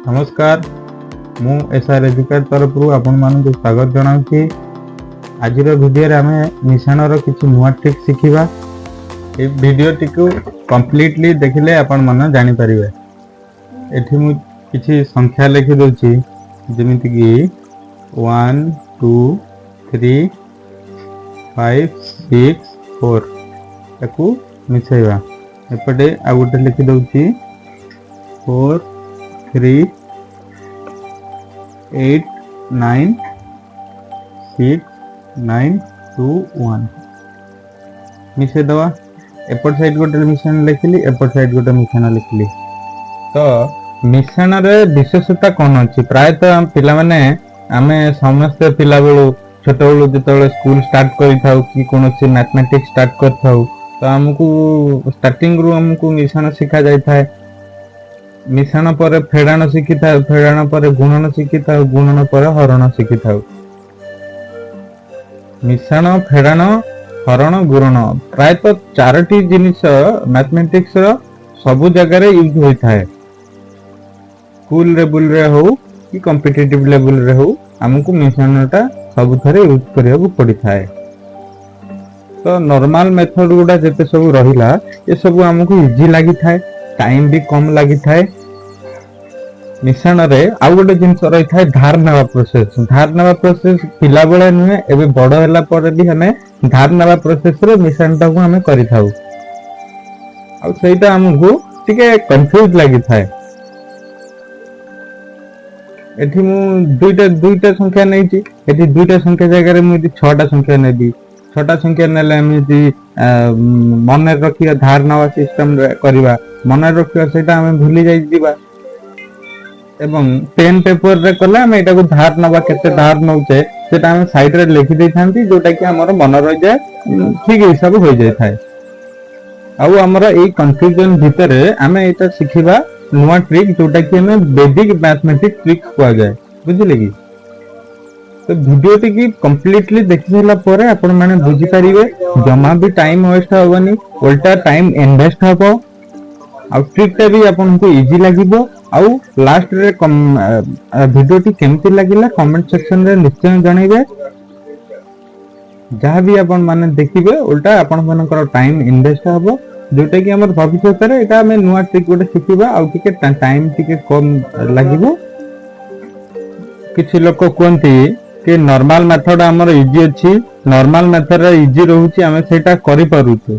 नमस्कार मु SR educate तरफ आपण मानक स्वागत जनाऊँगी। आज वीडियो रे आमे मिश्रण किसी नुआ ट्रिक शिखिबा। ए वीडियो टिकु कंप्लीटली देखिले आपण मन जानि परिबे। एठी मु किछि संख्या लिखि दोछि जेमिति कि 1 2 3 5 6 4 ताकू मिसेइबा। एपटे आ गोटे लिखि दोछि 4 3 8 9 6 9 2 1 मिसे दवा। एपट साइड गोटे मिश्रण लिखिली, एपट साइड गोटे मिश्रण लिखिली। तो मिश्रण रे विशेषता कौन अच्छी? प्रायतः पिला माने आमे समस्त पिला बेलू छोट बेलू जो स्कूल स्टार्ट कर कौन मैथमेटिक्स स्टार्ट कर तो आमको स्टार्टिंग रु आमको मिश्रण शिखा जाए। मिश्रण पर फेड़ाण शिखी था, फेड़ाण पर गुणन शिखी था, गुणन पर हरण शिखी था। मिश्रण फेड़ाण हरण गुणन प्रायतः चारोटी जिनिस मैथमेटिक्स सबु जगह यूज होता है। स्कूल लेवल रे हो कि कॉम्पिटिटिव लेवल रे हो हमको मिश्रणटा सब थरे यूज करिया को पड़ी थाए। तो नॉर्मल मेथड गुडा जते सब रहिला ये सब हमको इजी लागि थाए, टाइम भी कम लागि थाए। मिश्रण रे आउ गोटे जिनस रही थाए धार नेवा प्रोसेस। धार नेवा प्रोसेस पिला बेले नुहे, एबे बड़ होला पर भी हमें धार नेवा प्रोसेस रे मिश्रणटा को हमें करि थाउ। आ सेटा हमको टिके कंफ्यूज लागि थाए। एठी मु दुईटा संख्या नै छि, एठी दुईटा संख्या जगह रे मु 6टा संख्या नेबी। 6टा संख्या नेले हम मन रखिया धार नेवा सिस्टम करबा, मन रखिया सेटा हम भूली जाई दिबा। एवं पेन पेपर रे कले हम एटा को धार नबा केते धार नउचे सेटा हम साइड रे लिखि दै थांती, जोटा कि हमर मन रह जाय, ठीक हिसाब हो जाय थाए। आउ हमर एई कंफ्यूजन भितरे हम एटा सिखिबा नुवा ट्रिक जोटा कि हम वैदिक मैथमेटिक्स ट्रिक कहआ जाय, बुझिले कि? तो वीडियो टी की कंप्लीटली देखि देला परे आपण माने बुझी परिबे, जमा भी टाइम वेस्ट होबनी, उल्टा टाइम इन्वेस्ट होबो। आ ट्रिकटा भी आपन को इजी लागिबो। आउ लास्ट रे वीडियो टी केमति लागिला कमेंट सेक्शन रे निश्चय जणाइबे। जहाँ भी आपन माने देखिबे उल्टा आपन मानकर टाइम इन्वेस्ट होबो, जोटा कि हमर भविष्य रे एटा हम नुवा ट्रिक गोटे शिखिबा। आउ टिके टाइम टिके कम लागिबो। किछि लोक कोंती कि नॉर्मल मेथड हमर इजी अछि, नॉर्मल मेथड रे इजी रहउछि, हम सेटा करि पारुछु।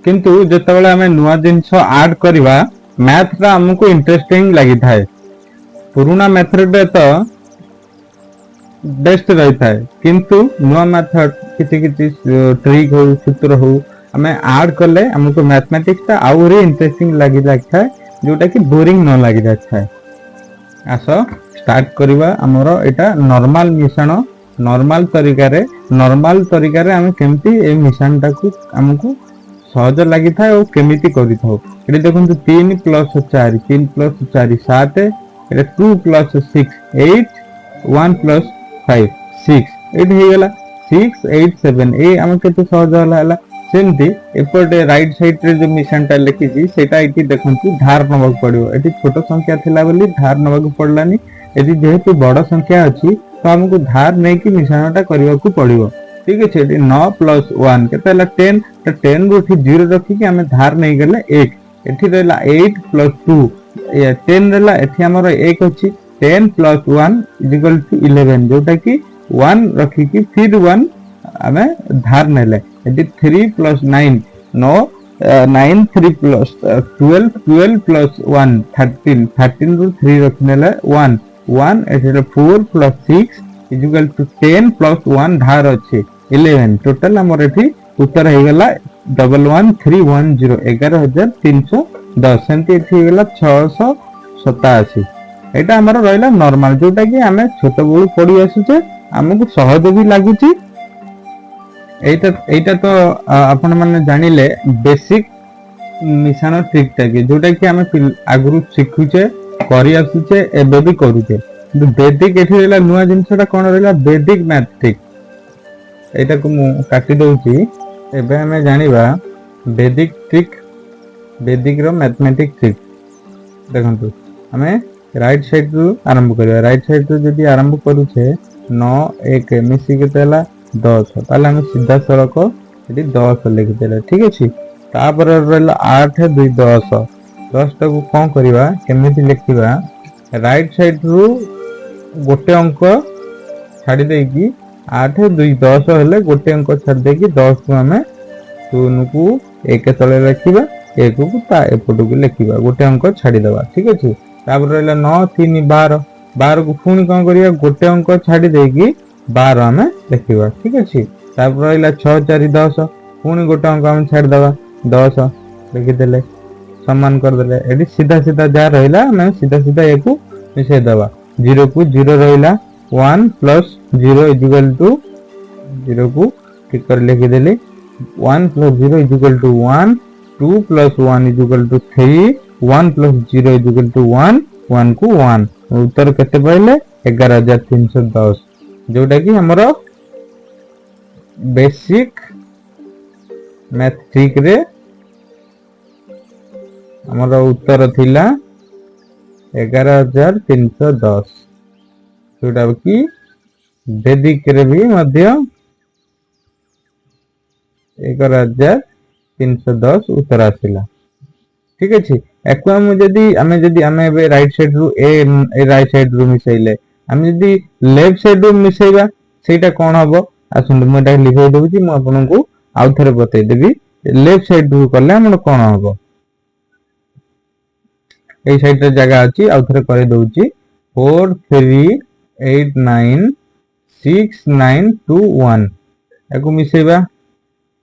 किंतु जेतेबेले हमें नुआ जिनस ऐड करबा मैथ रा हमको इंटरेस्टिंग लागि थाए। पुराना मेथड रे तो बेस्ट रही थाए, किंतु नुआ मेथड किछि किछि ट्रिक हो सूत्र हो हमें ऐड करले हमको मैथमेटिक्स ता आउरी इंटरेस्टिंग लागि थाए, जोटा कि बोरिंग न लागि थाए। आसो स्टार्ट करबा हमरो एटा नॉर्मल मिश्रण। नॉर्मल तरीका रे हम केमती ए मिश्रणटा को हमको सहज लागि था और केमिति करि थाउ। एटे देखंतु 3 + 4 3 + 4 7, एटे 2 + 6 8 1 + 5 6 एट हे गेला 6 8 7 ए हम केते सहज होला। सेमती एपटे राइट साइड रे जो मिश्रणटा लिखि छी सेटा एटी देखंतु धार नबक पड़ियो। एटी छोट संख्या थिला बोली धार नबक पड़लानी। एटी जेहेतु बड़ संख्या अछि तो हमको धार नै कि मिश्रणटा करिवा को पड़ियो। ठीक है, 9 + 1 केते हला 10, तो 10 रो 0 रखी कि हमें धार नै गेले 1। एठी रहला 8 + 2 ये 10 रहला, एठी हमर 1 अछि। 10 + 1 = 11, जोटा कि 1 रखी कि फिर 1 हमें धार नेले। एठी 3 + 9 9 9 3 + 12 12 + 1 13 13 रो 3 रखनेले 1 1 एठी 4 + 6 = 10 + 1 धार अछि 11। टोटल हमर एठी उत्तर हे गेला 11310 11310। सेंती एठी हे गेला 687। एटा हमर रहला नॉर्मल, जोटा कि हमें छोट बळू पढी आसुचे, हमकु सहज भी लागुची। एटा तो आपण माने जानिले बेसिक मिश्रण ट्रिकटा कि जोटा कि हमें आगुरु शिखुचे करि आसुचे, एबे भी करूचे। वैदिक एठी रहला नुवा जिनसटा कोन रहला वैदिक मैथ ट्रिक। एटा को मु काटि दउची। एबे हमें जानिबा वैदिक ट्रिक, वैदिक रो मैथमेटिक्स ट्रिक। देखंतु हमें राइट साइड रु आरंभ करिया राइट साइड रु जदी आरंभ करूछे 9 1 मिसी केते हला 10 ताले हम सीधा सड़क एटी 10 लिखि देले ठीक अछि तापर रहला 8 2 10 10 टा को कोन करिवा केमिति लिखिबा राइट साइड रु गोटे अंक छाडी देकी 8 2 10 हेले गोटे अंक छाडी देकी 10 को हमें 0 को 1 तले लिखिबा 1 को ता एपटो को लिखिबा गोटे अंक छाडी देबा ठीक अछि तापर रहला 9 3 12 12 को पुनी कोन करिया गोटे अंक छाडी देकी 12 हमें लिखिबा ठीक अछि तापर रहला 6 4 10 पुनी गोटे अंक हम छाडी देबा 10 लिखि देले समान कर देले एडी सीधा सीधा जा रहला मैं सीधा सीधा एको मिसे देबा 0 को 0 रहला 1 plus 0 is equal to 0 को ठीक कर लिखि देले 1 plus 0 is equal to 1 2 plus 1 is equal to 3 1 plus 0 is equal to 1 1 को 1 उत्तर केते पाइले 11310 जोटा कि हमरो बेसिक मैथमेटिक रे हमारा उत्तर थिला 11310 जोटा कि वैदिक रे भी मध्य 11310 उत्तर आसिला ठीक अछि एको हम जदी राइट साइड रु ए राइट साइड रु मिसैले हम जदी लेफ्ट साइड रु मिसैबा सेटा कोन हबो आसुन म एटा लिखै दउची म आपनको आउ थरे बतै देबी लेफ्ट साइड रु करले हमन कोन हबो ए साइड रे जगह अछि आउ थरे करे दउची 4 3 8 9 6 9 2 1 एको मिसैबा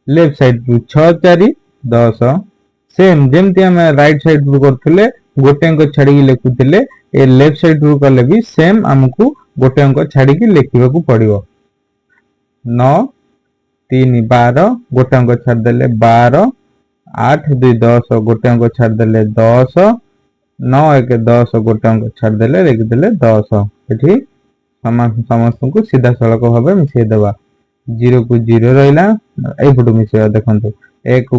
लेफ्ट साइड रु 6 4 10 सेम जेमति हम राइट साइड रु करथिले गोटे अंक छाडी लिखुथिले ए लेफ्ट साइड रु करले भी सेम हमकु गोटे अंक छाडी की लिखिबा को पड़िबो 9 3 12 गोटे अंक छाड देले 12 8 2 10 गोटे अंक छाड देले 10 9 1 10 गोटे अंक छाड देले लिखि देले 10 एठी समस्त को सीधा सड़क भाबे मिसे देबा 0 को 0 रहला ए फोटो मिसे देखंतु 1 को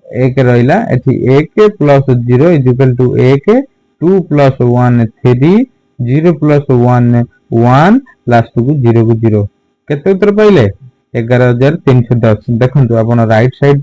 1 रहला एठी 1 plus 0 is equal to 1 2 plus 1 3 0 plus 1 1 last को 0 को 0 केते उत्तर पाइले 11310 देखंतु आपण राइट साइड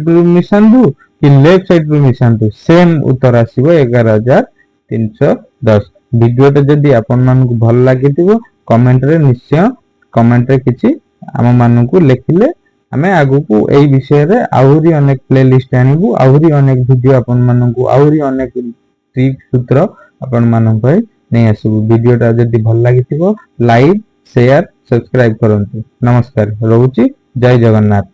रु मिसंदु कि लेफ्ट साइड रु मिसंदु सेम उत्तर आसीबो 11310 वीडियो टे जदी आपण मान को भल लागितिबो कमेंट रे निश्चय कमेंट रे किछि हम मान को लिखिले हमें आगु को एई विषय रे आउरी अनेक प्लेलिस्ट आनिबु आउरी अनेक वीडियो आपण मान को आउरी अनेक ट्रिक सूत्र आपण मान को नै आसीबु वीडियो टा जदी भल लागितिबो लाइक शेयर सब्सक्राइब करंतु नमस्कार रहउची जय जगन्नाथ।